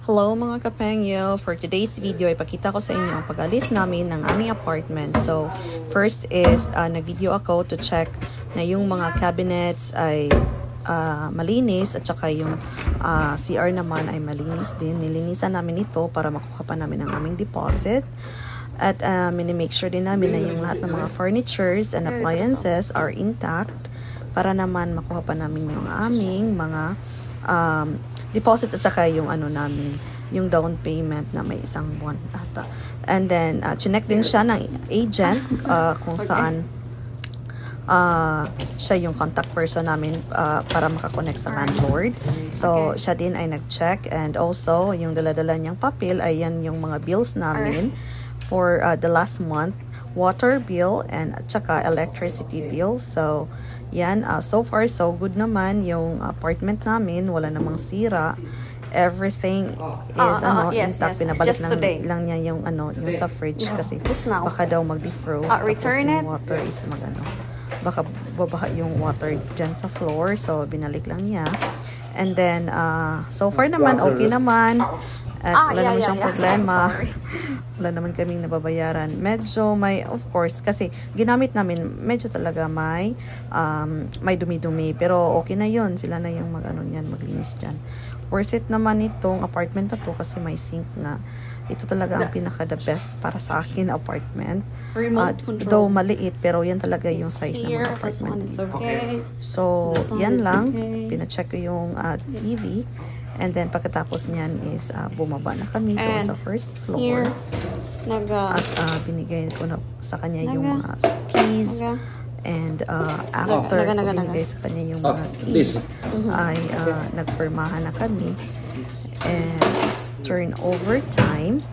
Hello mga kapengyo! For today's video ay pakita ko sa inyo ang pag-alis namin ng aming apartment. So, first is nag-video ako to check na yung mga cabinets ay malinis at saka yung CR naman ay malinis din. Nilinisan namin ito para makuha pa namin ang aming deposit. At mini-make sure din namin na yung lahat ng mga furnitures and appliances are intact para naman makuha pa namin yung aming mga deposit at saka yung namin, yung down payment na may isang buwan ata. And then, chinek din siya ng agent kung saan siya yung contact person namin para makakonect sa landlord. So, siya din ay nag-check, and also, yung dala-dala niyang papel ay yan yung mga bills namin for the last month, water bill and at saka electricity bill. So, yan, so far so good naman yung apartment namin, wala namang sira. Everything is intact. Pinabalik lang niya yung yung sa fridge kasi baka daw mag-defrost. Tapos yung water is baka babaha yung water dyan sa floor, so binalik lang niya. And then so far naman okay naman. At wala naman siyang problema. Wala naman kaming nababayaran. Medyo may, of course, kasi ginamit namin, medyo talaga may dumi-dumi. Pero okay na yun. Sila na yung maglinis dyan. Worth it naman itong apartment na to kasi may sink na. Ito talaga ang pinaka-the best para sa akin apartment. Though maliit, pero yan talaga yung size ng mga apartment dito. So, yan lang. Pina-check ko yung TV. And then, pagkatapos niyan is bumaba na kami doon sa first floor. At binigay ko na sa kanya yung mga keys. And after binigay sa kanya yung mga keys, ay nagpirmahan na kami. And it's turnover time.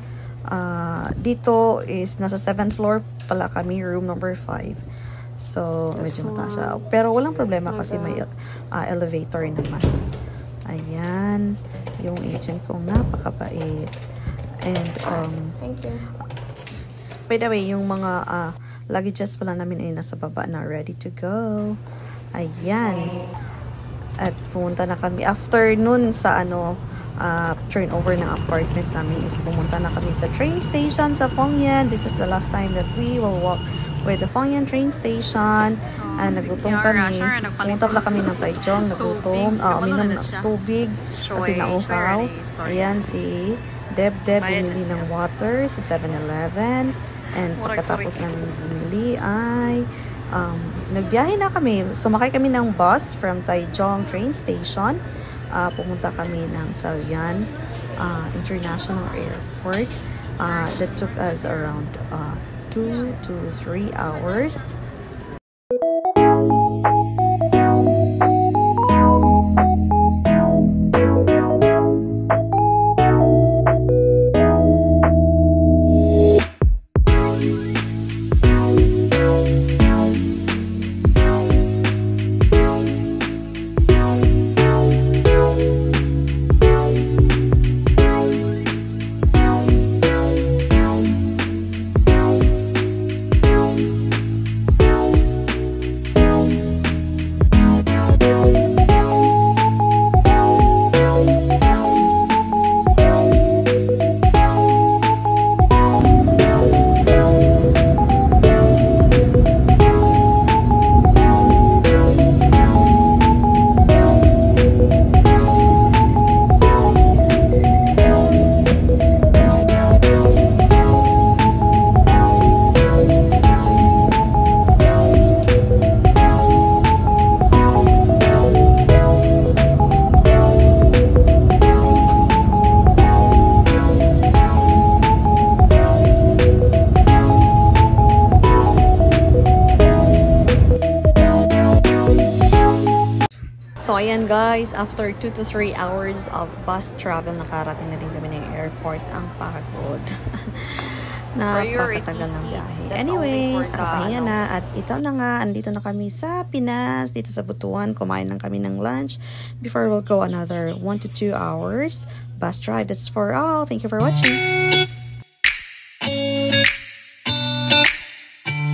Dito is nasa 7th floor pala kami, room number 5. So, medyo mataas siya. Pero walang problema kasi may elevator naman. Ayan, yung agent kong napakabait. And thank you. By the way, yung mga luggages pala namin ay nasa baba na, ready to go. Ayan. At pumunta na kami after nun sa turnover ng apartment namin is pumunta na kami sa train station sa Phongyan. This is the last time that we will walk with the Phongyan train station. Nagutom kami. Pumunta pala kami ng Taichung. Nagutom. Uminom ng tubig kasi nauhaw. Ayan, si Deb bumili ng water sa 7-Eleven. And pagkatapos namin bumili ay nagbiyahe na kami. Sumakay kami ng bus from Taichung train station. Pumunta kami ng Taoyuan International Airport. That took us around 2 to 3 hours. So, ayan guys, after 2 to 3 hours of bus travel, nakarating na din kami ng airport. Ang pagod. Napakatagal ng biyahe. Anyways, nakapahinga na. At ito na nga, andito na kami sa Pinas, dito sa Butuan. Kumain lang kami ng lunch before we'll go another 1 to 2 hours bus drive. That's for all. Thank you for watching.